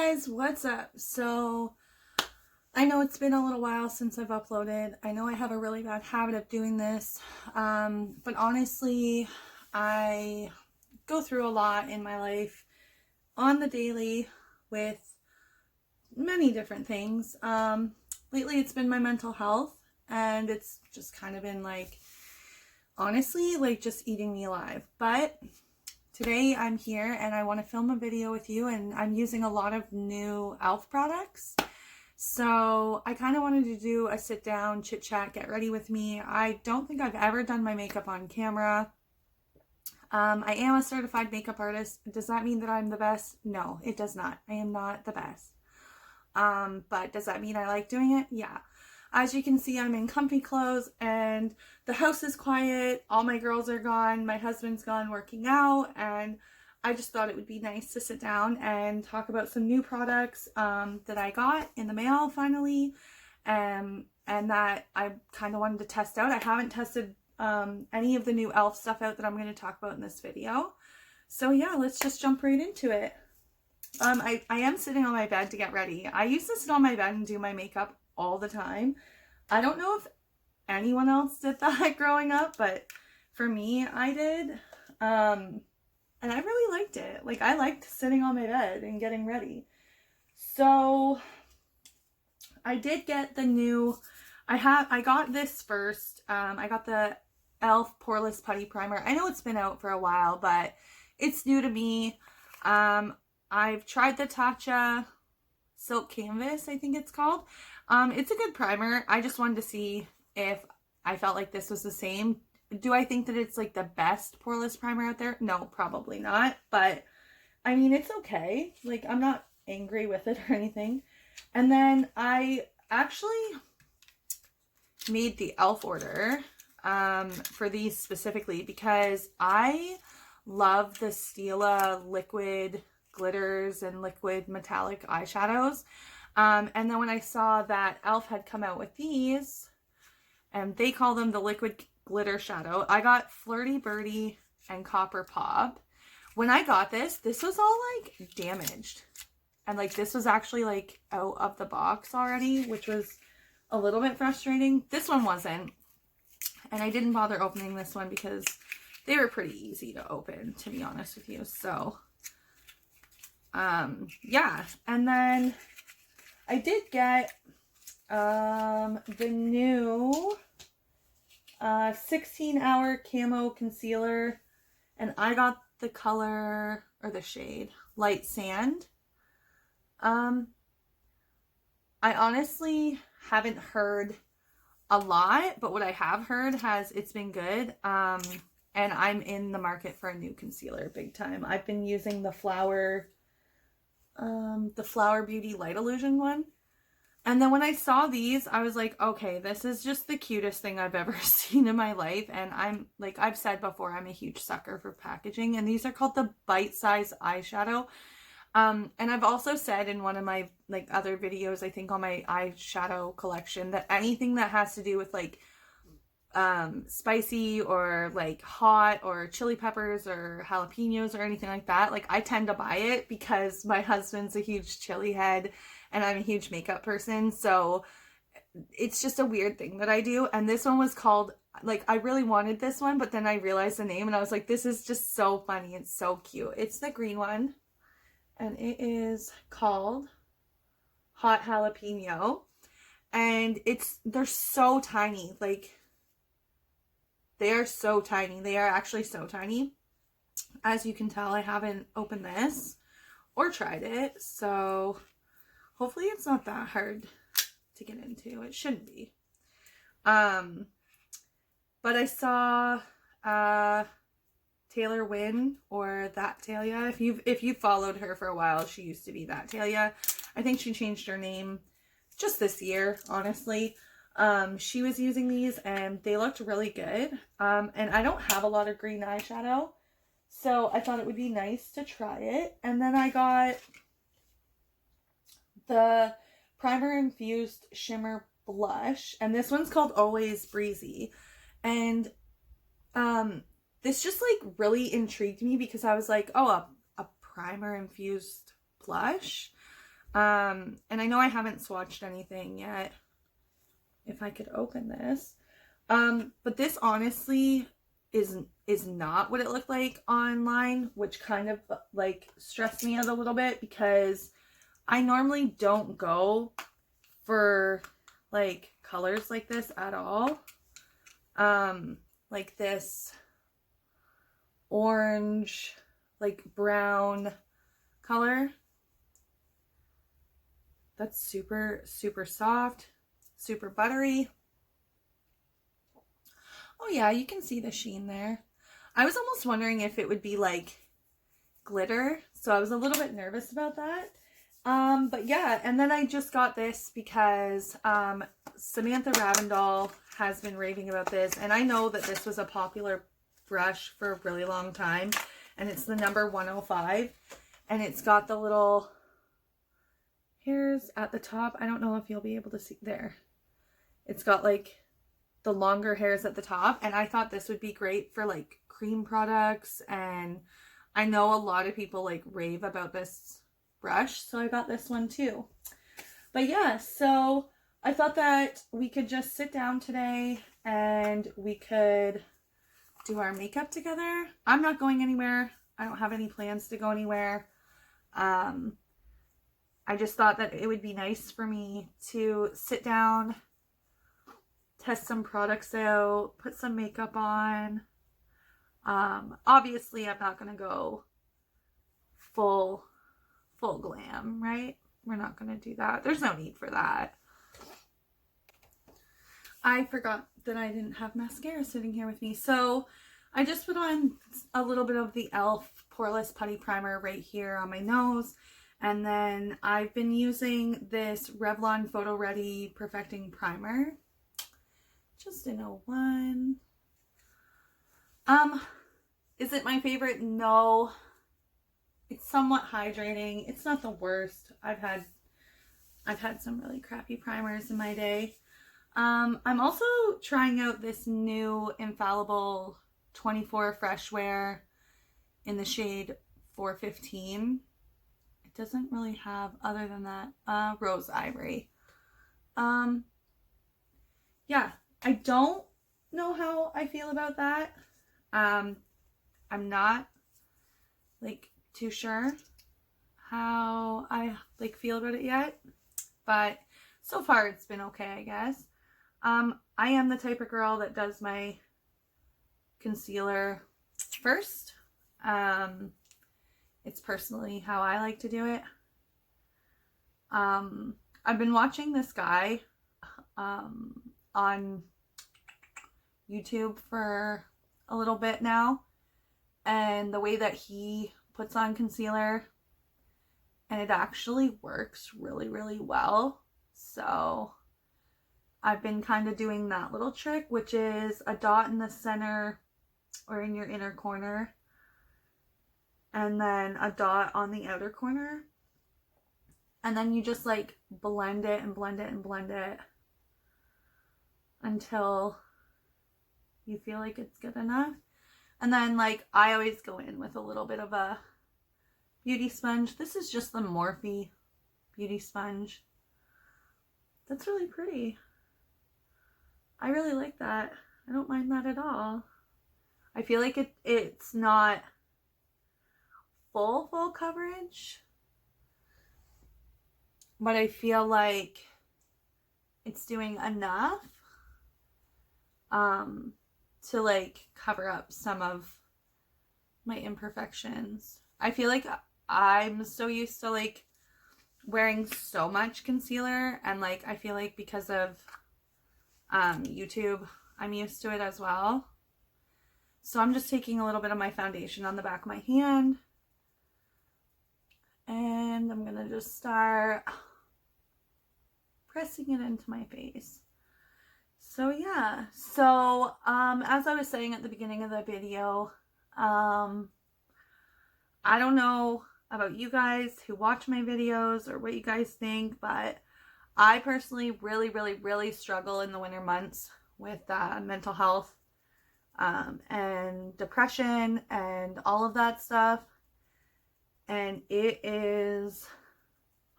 guys, what's up? So I know it's been a little while since I've uploaded. I know I have a really bad habit of doing this, but honestly, I go through a lot in my life on the daily with many different things. Lately it's been my mental health, and it's just kind of been like, honestly, like just eating me alive. But today I'm here and I want to film a video with you, and I'm using a lot of new e.l.f. products. So I kind of wanted to do a sit down, chit chat, get ready with me. I don't think I've ever done my makeup on camera. I am a certified makeup artist. Does that mean that I'm the best? No, it does not. I am not the best. But does that mean I like doing it? Yeah. As you can see, I'm in comfy clothes and the house is quiet. All my girls are gone. My husband's gone working out, and I just thought it would be nice to sit down and talk about some new products that I got in the mail finally, and that I kind of wanted to test out. I haven't tested any of the new e.l.f. stuff out that I'm going to talk about in this video. So yeah, let's just jump right into it. I am sitting on my bed to get ready. I used to sit on my bed and do my makeup all the time. I don't know if anyone else did that growing up, but for me, I did. And I really liked it. Like, I liked sitting on my bed and getting ready. So I did get the new, I got this first. I got the e.l.f. Poreless Putty Primer. I know it's been out for a while, but it's new to me. I've tried the Tatcha Silk Canvas, I think it's called. It's a good primer. I just wanted to see if I felt like this was the same. Do I think that it's like the best poreless primer out there? No, probably not. But I mean, it's okay. Like, I'm not angry with it or anything. And then I actually made the e.l.f. order for these specifically because I love the Stila liquid glitters and liquid metallic eyeshadows. And then when I saw that e.l.f. had come out with these, and they call them the liquid glitter shadow, I got Flirty Birdie and Copper Pop. When I got this was all like damaged, and like this was actually like out of the box already, which was a little bit frustrating. This one wasn't, and I didn't bother opening this one because they were pretty easy to open, to be honest with you. So yeah, and then I did get the new 16-hour camo concealer, and I got the color, or the shade, Light Sand. I honestly haven't heard a lot, but what I have heard it's been good. And I'm in the market for a new concealer big time. I've been using the Flower Beauty Light Illusion one. And then when I saw these, I was like, okay, this is just the cutest thing I've ever seen in my life. And I'm like, I've said before, I'm a huge sucker for packaging. And these are called the Bite Size Eyeshadow. And I've also said in one of my like other videos, I think on my eyeshadow collection, that anything that has to do with like spicy or like hot or chili peppers or jalapenos or anything like that, like I tend to buy it because my husband's a huge chili head and I'm a huge makeup person, so it's just a weird thing that I do. And this one was called, like, I really wanted this one, but then I realized the name and I was like, this is just so funny, it's so cute. It's the green one, and it is called Hot Jalapeno, and they're so tiny. Like, they are so tiny. They are actually so tiny. As you can tell, I haven't opened this or tried it, so hopefully it's not that hard to get into. It shouldn't be. But I saw Taylor Wynn, or That Talia. If you followed her for a while, she used to be That Talia. I think she changed her name just this year, honestly. She was using these and they looked really good. And I don't have a lot of green eyeshadow, so I thought it would be nice to try it. And then I got the Primer Infused Shimmer Blush, and this one's called Always Breezy. And this just like really intrigued me because I was like, oh, a primer infused blush. And I know I haven't swatched anything yet. If I could open this. But this honestly is not what it looked like online, which kind of like stressed me out a little bit because I normally don't go for like colors like this at all. Like this orange, like brown color. That's super, super soft, super buttery. Oh yeah, you can see the sheen there. I was almost wondering if it would be like glitter, so I was a little bit nervous about that. But yeah, and then I just got this because Samantha Ravindall has been raving about this, and I know that this was a popular brush for a really long time, and it's the number 105, and it's got the little hairs at the top. I don't know if you'll be able to see there. It's got like the longer hairs at the top, and I thought this would be great for like cream products, and I know a lot of people like rave about this brush, so I got this one too. But yeah, so I thought that we could just sit down today and we could do our makeup together. I'm not going anywhere. I don't have any plans to go anywhere. I just thought that it would be nice for me to sit down, test some products out, put some makeup on. Obviously I'm not going to go full glam, right? We're not going to do that. There's no need for that. I forgot that I didn't have mascara sitting here with me. So I just put on a little bit of the e.l.f. Poreless Putty Primer right here on my nose. And then I've been using this Revlon Photo Ready Perfecting Primer. Just in a one. Is it my favorite? No. It's somewhat hydrating. It's not the worst. I've had some really crappy primers in my day. I'm also trying out this new Infallible 24 Fresh Wear in the shade 415. It doesn't really have, other than that, Rose Ivory. Yeah, I don't know how I feel about that. I'm not like too sure how I like feel about it yet, but so far it's been okay, I guess. I am the type of girl that does my concealer first. It's personally how I like to do it. I've been watching this guy on YouTube for a little bit now, and the way that he puts on concealer, and it actually works really, really well. So I've been kind of doing that little trick, which is a dot in the center or in your inner corner, and then a dot on the outer corner, and then you just like blend it and blend it and blend it until you feel like it's good enough. And then like I always go in with a little bit of a beauty sponge. This is just the Morphe beauty sponge. That's really pretty. I really like that. I don't mind that at all. I feel like it's not full coverage, but I feel like it's doing enough to like cover up some of my imperfections. I feel like I'm so used to like wearing so much concealer, and like I feel like because of YouTube, I'm used to it as well. So I'm just taking a little bit of my foundation on the back of my hand, and I'm gonna just start pressing it into my face. So yeah, so as I was saying at the beginning of the video, I don't know about you guys who watch my videos or what you guys think, but I personally really struggle in the winter months with mental health and depression and all of that stuff, and it is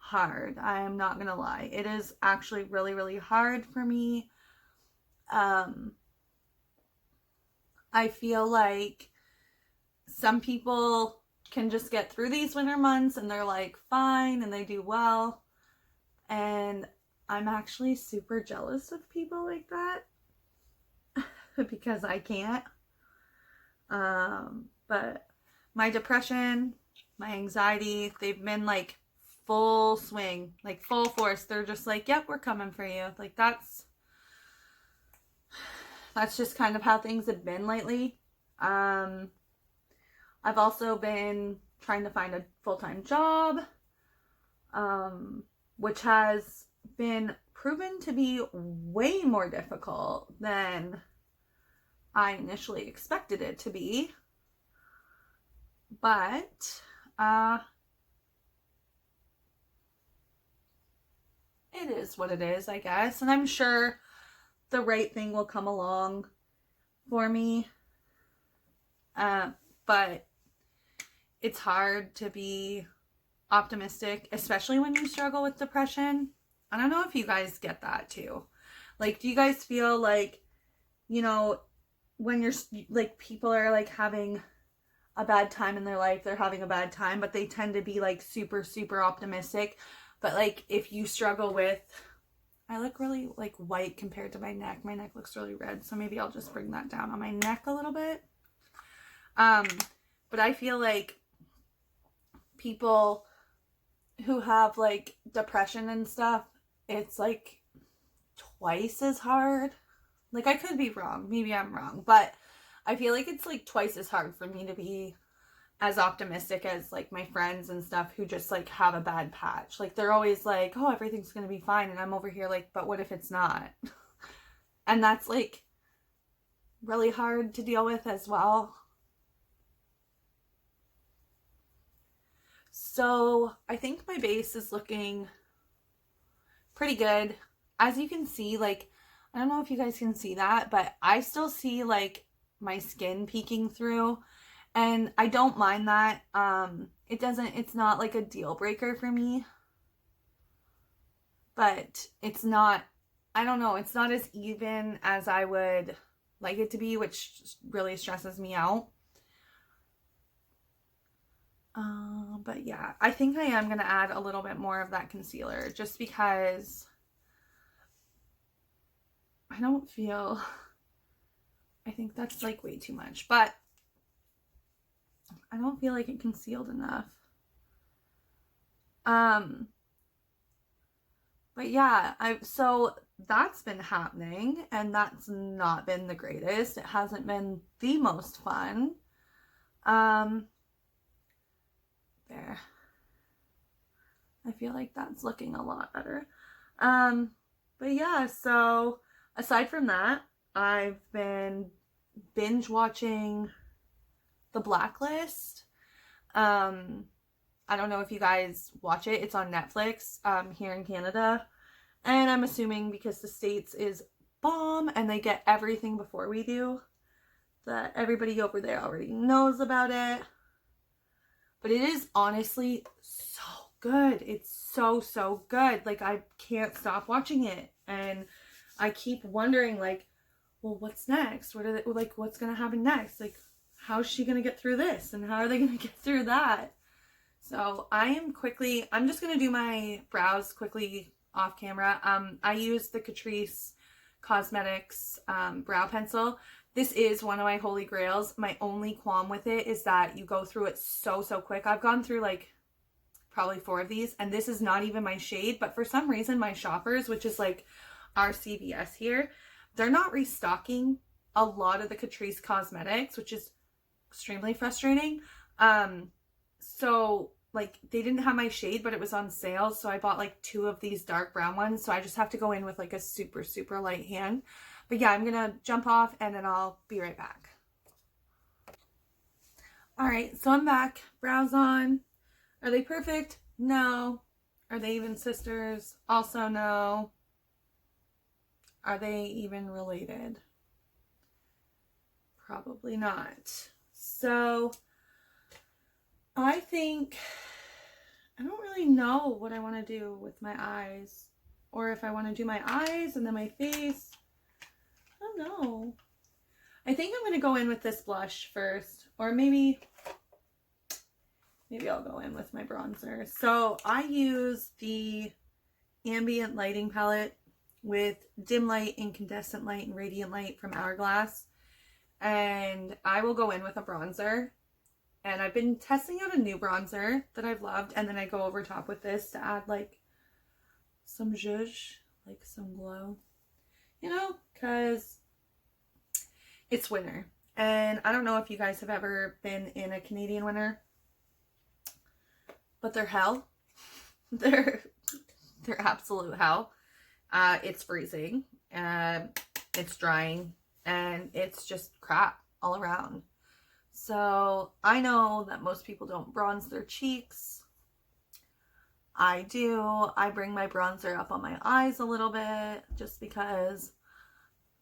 hard. I am not gonna lie. It is actually really, really hard for me. I feel like some people can just get through these winter months and they're like fine and they do well. And I'm actually super jealous of people like that because I can't. But my depression, my anxiety, they've been like full swing, like full force. They're just like, yep, we're coming for you. Like that's just kind of how things have been lately. I've also been trying to find a full-time job, which has been proven to be way more difficult than I initially expected it to be. But it is what it is, I guess. And I'm sure the right thing will come along for me. But it's hard to be optimistic, especially when you struggle with depression. I don't know if you guys get that too. Like, do you guys feel like, you know, when you're like, people are like having a bad time in their life, they're having a bad time, but they tend to be like super, super optimistic. But like, if you struggle with, I look really like white compared to my neck. My neck looks really red. So maybe I'll just bring that down on my neck a little bit. But I feel like people who have like depression and stuff, it's like twice as hard. Like, I could be wrong. Maybe I'm wrong. But I feel like it's like twice as hard for me to be as optimistic as like my friends and stuff who just like have a bad patch. Like, they're always like, oh, everything's gonna be fine, and I'm over here like, but what if it's not? And that's like really hard to deal with as well. So I think my base is looking pretty good. As you can see, like, I don't know if you guys can see that, but I still see like my skin peeking through, and I don't mind that. It's not like a deal breaker for me, but it's not, I don't know, it's not as even as I would like it to be, which really stresses me out. But yeah, I think I am going to add a little bit more of that concealer just because I don't feel, I think that's like way too much, but I don't feel like it concealed enough. But yeah, so that's been happening, and that's not been the greatest. It hasn't been the most fun. There. I feel like that's looking a lot better. But yeah, so aside from that, I've been binge watching The Blacklist. I don't know if you guys watch it. It's on Netflix here in Canada. And I'm assuming because the States is bomb and they get everything before we do, that everybody over there already knows about it. But it is honestly so good. It's so, so good. Like, I can't stop watching it. And I keep wondering, like, well, what's next? What are they, like, what's going to happen next? Like, how's she going to get through this? And how are they going to get through that? So I'm just going to do my brows quickly off camera. I use the Catrice Cosmetics brow pencil. This is one of my holy grails. My only qualm with it is that you go through it so, so quick. I've gone through like probably 4 of these, and this is not even my shade, but for some reason my Shoppers, which is like our CVS here, they're not restocking a lot of the Catrice Cosmetics, which is extremely frustrating. So like, they didn't have my shade, but it was on sale, so I bought like 2 of these dark brown ones, so I just have to go in with like a super, super light hand. But yeah, I'm gonna jump off and then I'll be right back. Alright, so I'm back. Brows on. Are they perfect? No. Are they even sisters? Also no. Are they even related? Probably not. So I think I don't really know what I want to do with my eyes. Or if I want to do my eyes and then my face. I don't know. I think I'm going to go in with this blush first. Or maybe I'll go in with my bronzer. So I use the ambient lighting palette with dim light, incandescent light, and radiant light from Hourglass. And I will go in with a bronzer. And I've been testing out a new bronzer that I've loved. And then I go over top with this to add like some zhuzh, like some glow. You know, because it's winter. And I don't know if you guys have ever been in a Canadian winter. But they're hell. They're absolute hell. It's freezing. It's drying. And it's just crap all around. So I know that most people don't bronze their cheeks. I do. I bring my bronzer up on my eyes a little bit just because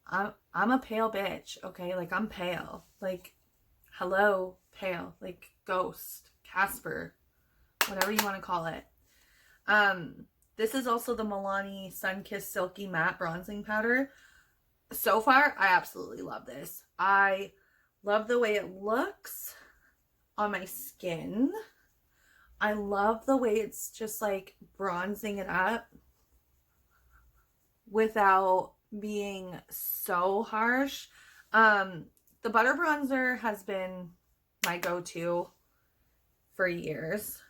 I'm a pale bitch, okay? Like, I'm pale. Like, hello, pale. Like, ghost, Casper, whatever you want to call it. This is also the Milani Sunkissed Silky Matte Bronzing Powder. So far, I absolutely love this. I love the way it looks on my skin. I love the way it's just like bronzing it up without being so harsh. The butter bronzer has been my go-to for years.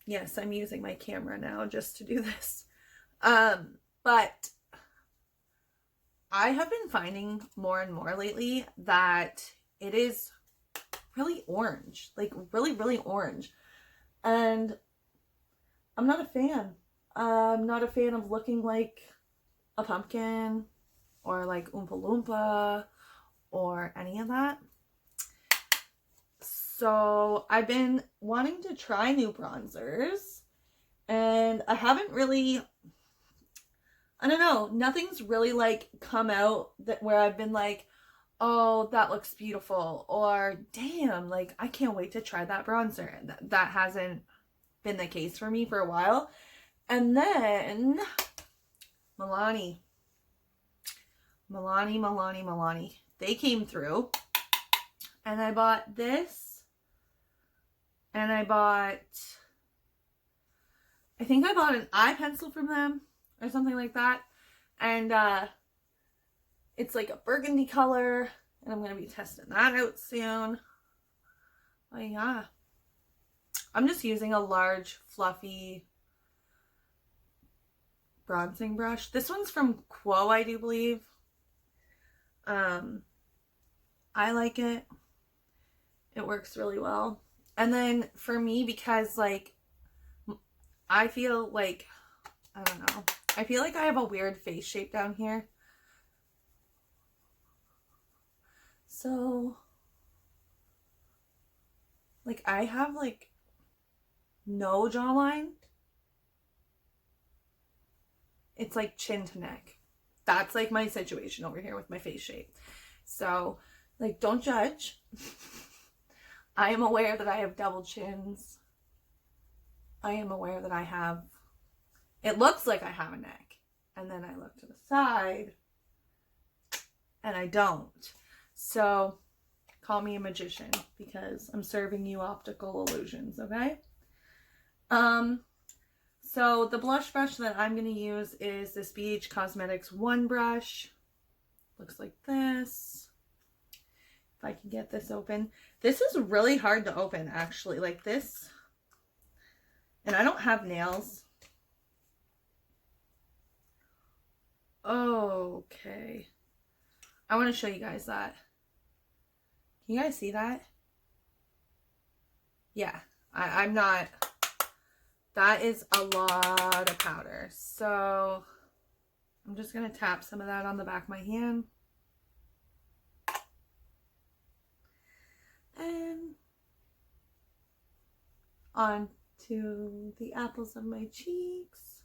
Yes, I'm using my camera now just to do this. But I have been finding more and more lately that it is really orange, like really, really orange. And I'm not a fan. I'm not a fan of looking like a pumpkin or like Oompa Loompa or any of that. So I've been wanting to try new bronzers and I haven't really, I don't know, nothing's really like come out that where I've been like, oh, that looks beautiful, or damn, like I can't wait to try that bronzer. That hasn't been the case for me for a while. And then Milani. They came through and I bought this. And I think I bought an eye pencil from them or something like that. And it's like a burgundy color. And I'm going to be testing that out soon. Oh yeah. I'm just using a large, fluffy bronzing brush. This one's from Quo, I do believe. I like it. It works really well. And then for me, because like, I feel like, I don't know. I feel like I have a weird face shape down here. So, like, I have like no jawline. It's like chin to neck. That's like my situation over here with my face shape. So, like, don't judge. I am aware that I have double chins. I am aware that I have, it looks like I have a neck. And then I look to the side and I don't. So call me a magician because I'm serving you optical illusions, okay? So the blush brush that I'm going to use is this BH Cosmetics One brush. Looks like this. If I can get this open. This is really hard to open, actually. Like this. And I don't have nails. Okay. I want to show you guys that. Can you guys see that? Yeah. I'm not... That is a lot of powder. So I'm just going to tap some of that on the back of my hand. And onto the apples of my cheeks.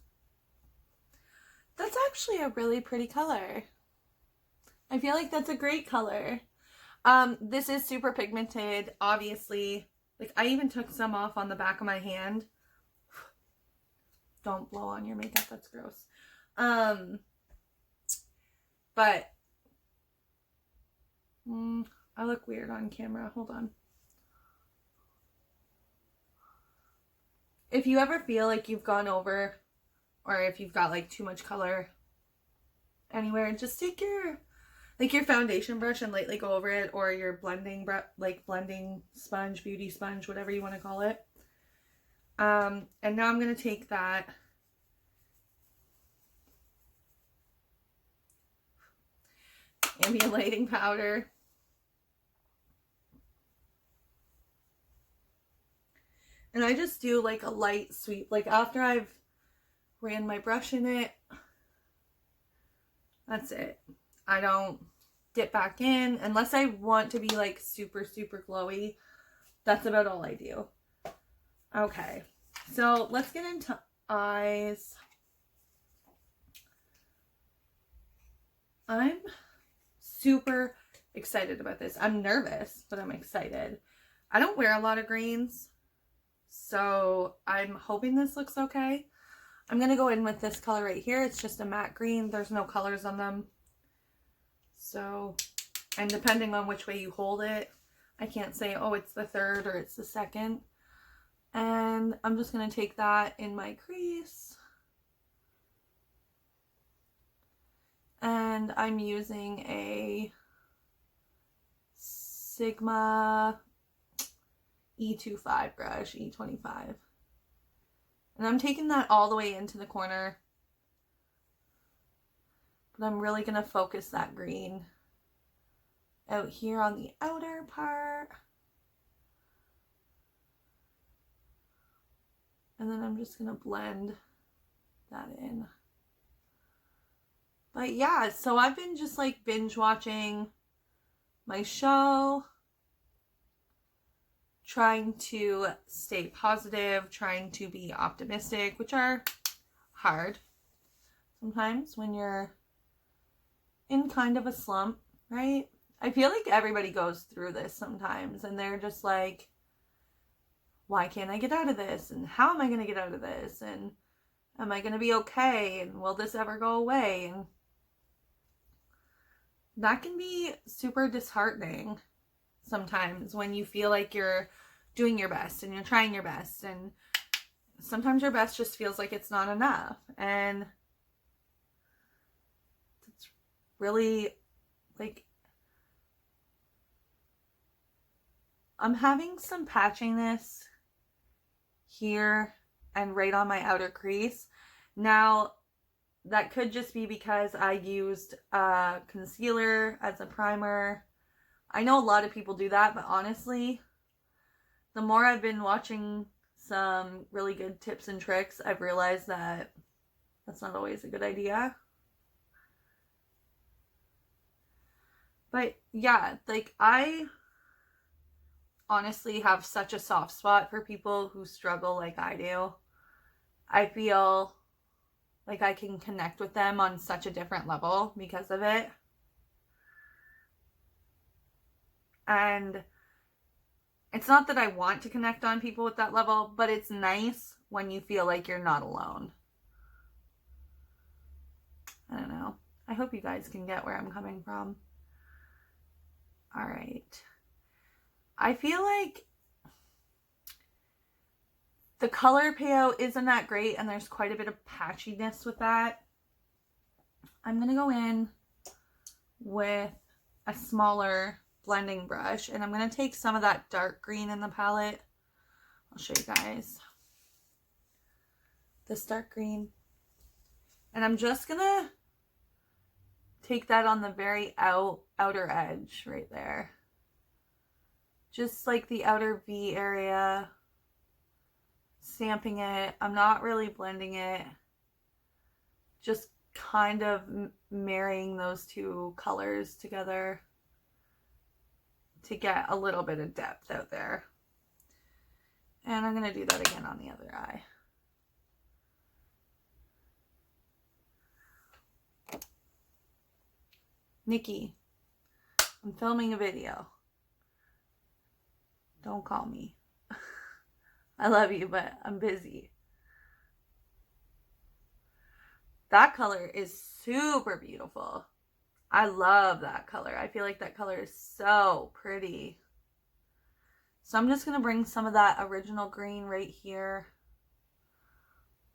That's actually a really pretty color. I feel like that's a great color. This is super pigmented, obviously. Like, I even took some off on the back of my hand. Don't blow on your makeup, that's gross. But I look weird on camera. Hold on. If you ever feel like you've gone over, or if you've got like too much color anywhere, just take your foundation brush and lightly go over it, or your blending sponge, beauty sponge, whatever you want to call it. And now I'm going to take that ambient lighting powder, and I just do like a light sweep, like after I've ran my brush in it. That's it. I don't dip back in unless I want to be like super, super glowy. That's about all I do. Okay, so let's get into eyes. I'm super excited about this. I'm nervous, but I'm excited. I don't wear a lot of greens, so I'm hoping this looks okay. I'm going to go in with this color right here. It's just a matte green. There's no colors on them. So, and depending on which way you hold it, I can't say, oh, it's the third or it's the second. And I'm just going to take that in my crease. And I'm using a Sigma E25 brush, E25. And I'm taking that all the way into the corner. But I'm really going to focus that green out here on the outer part. And then I'm just going to blend that in. But yeah, so I've been just like binge watching my show, trying to stay positive, trying to be optimistic, which are hard sometimes when you're in kind of a slump, right? I feel like everybody goes through this sometimes, and they're just like, why can't I get out of this? And how am I going to get out of this? And am I going to be okay? And will this ever go away? And that can be super disheartening sometimes when you feel like you're doing your best and you're trying your best, and sometimes your best just feels like it's not enough. And it's really like, I'm having some patchiness here and right on my outer crease. Now, that could just be because I used concealer as a primer. I know a lot of people do that, but honestly, the more I've been watching some really good tips and tricks, I've realized that that's not always a good idea. But yeah, like, I honestly have such a soft spot for people who struggle like I do. I feel like I can connect with them on such a different level because of it. And it's not that I want to connect on people with that level, but it's nice when you feel like you're not alone. I don't know. I hope you guys can get where I'm coming from. All right. I feel like the color payout isn't that great, and there's quite a bit of patchiness with that. I'm going to go in with a smaller blending brush, and I'm going to take some of that dark green in the palette. I'll show you guys this dark green, and I'm just going to take that on the very outer edge right there. Just like the outer V area. Stamping it. I'm not really blending it. Just kind of marrying those two colors together to get a little bit of depth out there. And I'm going to do that again on the other eye. Nikki, I'm filming a video. Don't call me. I love you, but I'm busy. That color is super beautiful. I love that color. I feel like that color is so pretty. So I'm just going to bring some of that original green right here.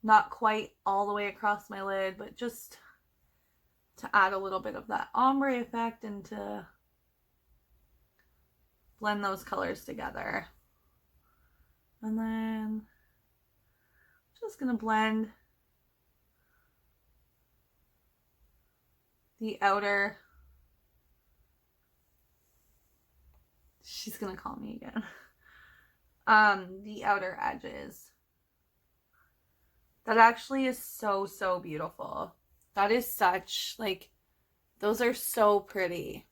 Not quite all the way across my lid, but just to add a little bit of that ombre effect and to blend those colors together. And then I'm just going to blend the outer. She's going to call me again. The outer edges. That actually is so, so beautiful. That is such, like, those are so pretty.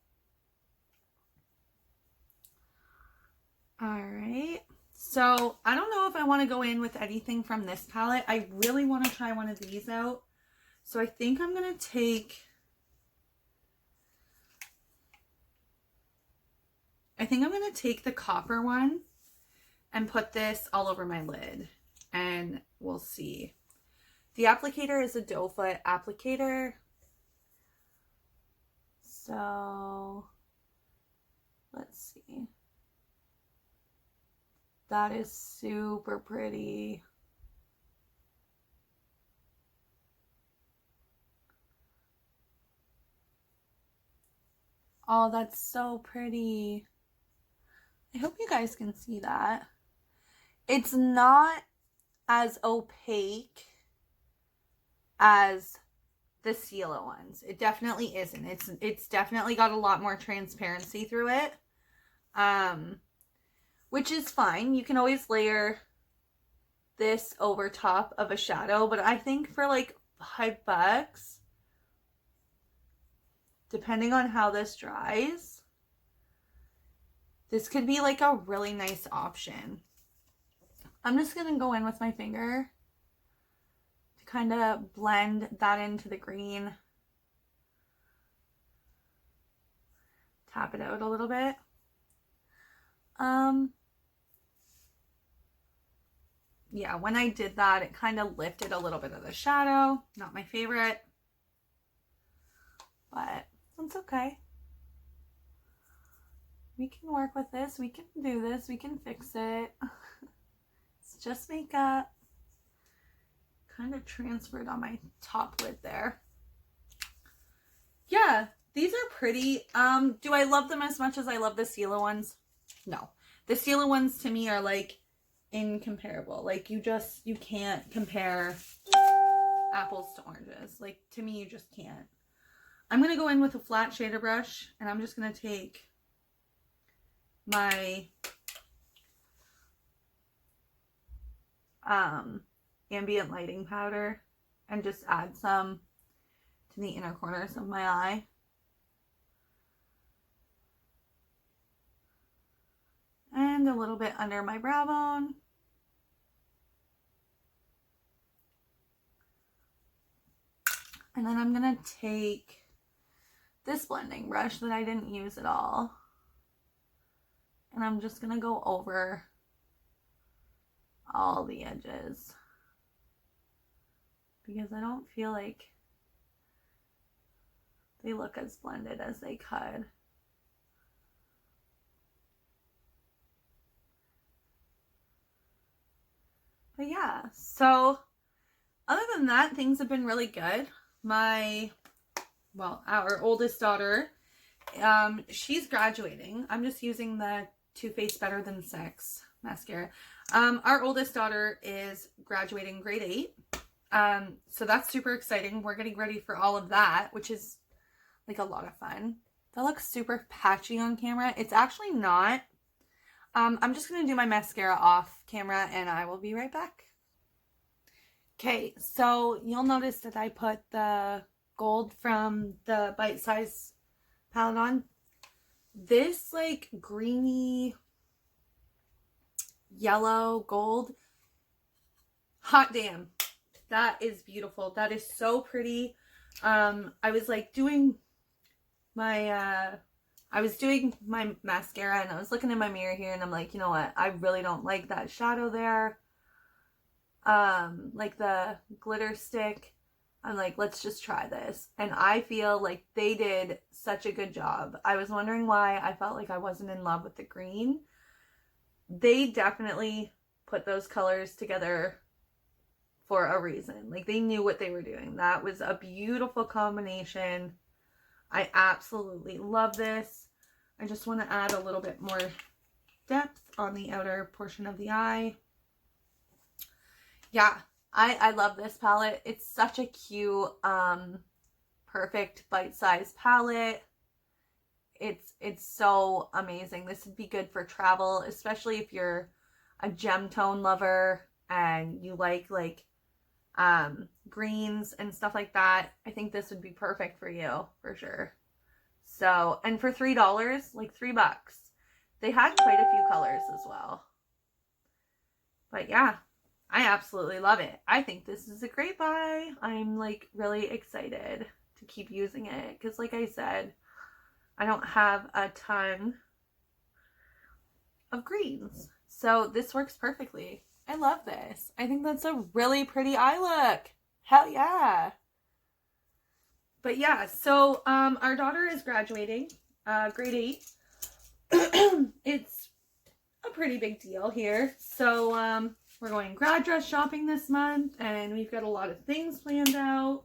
All right. So I don't know if I want to go in with anything from this palette. I really want to try one of these out. So I think I'm going to take, the copper one and put this all over my lid, and we'll see. The applicator is a doe foot applicator. So let's see. That is super pretty. Oh, that's so pretty. I hope you guys can see that. It's not as opaque as the Cielo ones. It definitely isn't. It's definitely got a lot more transparency through it. Which is fine. You can always layer this over top of a shadow, but I think for like $5, depending on how this dries, this could be like a really nice option. I'm just going to go in with my finger to kind of blend that into the green. Tap it out a little bit. Yeah, when I did that, it kind of lifted a little bit of the shadow. Not my favorite, but that's okay. We can work with this. We can do this. We can fix it. It's just makeup. Kind of transferred on my top lid there. Yeah, these are pretty. Do I love them as much as I love the Cielo ones? No. The Cielo ones to me are like incomparable. Like you can't compare apples to oranges. Like to me, you just can't. I'm going to go in with a flat shader brush, and I'm just going to take my ambient lighting powder and just add some to the inner corners of my eye. And a little bit under my brow bone. And then I'm going to take this blending brush that I didn't use at all. And I'm just going to go over all the edges, because I don't feel like they look as blended as they could. But yeah, so other than that, things have been really good. Our oldest daughter, she's graduating. I'm just using the Too Faced Better Than Sex mascara. Our oldest daughter is graduating grade 8. So that's super exciting. We're getting ready for all of that, which is like a lot of fun. That looks super patchy on camera. It's actually not. I'm just going to do my mascara off camera and I will be right back. Okay, so you'll notice that I put the gold from the Bite Size palette on. This like greeny yellow gold, hot damn, that is beautiful. That is so pretty. I was like doing my I was doing my mascara and I was looking in my mirror here and I'm like, you know what? I really don't like that shadow there. Like the glitter stick. I'm like, let's just try this. And I feel like they did such a good job. I was wondering why I felt like I wasn't in love with the green. They definitely put those colors together for a reason. Like they knew what they were doing. That was a beautiful combination. I absolutely love this. I just want to add a little bit more depth on the outer portion of the eye. Yeah, I love this palette. It's such a cute, perfect bite-sized palette. It's so amazing. This would be good for travel, especially if you're a gem tone lover and you like greens and stuff like that. I think this would be perfect for you for sure. So, and for $3, like $3, they had quite a few colors as well. But yeah, I absolutely love it. I think this is a great buy. I'm like really excited to keep using it because like I said, I don't have a ton of greens. So this works perfectly. I love this. I think that's a really pretty eye look. Hell yeah. But yeah, so our daughter is graduating, grade 8. It's a pretty big deal here. So we're going grad dress shopping this month and we've got a lot of things planned out.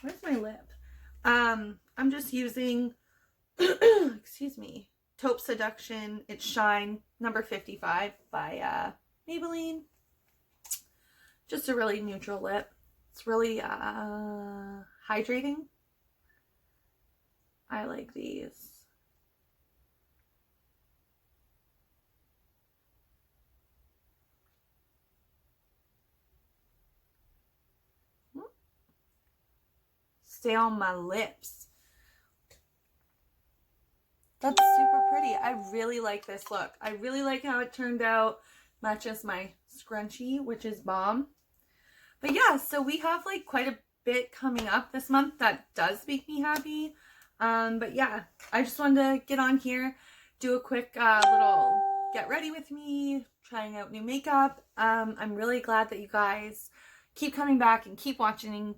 Where's my lip? I'm just using, excuse me, Taupe Seduction. It's Shine number 55 by Maybelline. Just a really neutral lip. It's really hydrating. I like these. Stay on my lips. That's super pretty. I really like this look. I really like how it turned out. Matches my scrunchie, which is bomb. But yeah, so we have like quite a bit coming up this month that does make me happy. But yeah, I just wanted to get on here, do a quick little get ready with me, trying out new makeup. I'm really glad that you guys keep coming back and keep watching.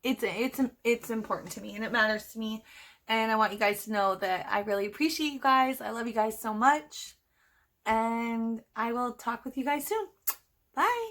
It's important to me and it matters to me. And I want you guys to know that I really appreciate you guys. I love you guys so much. And I will talk with you guys soon. Bye.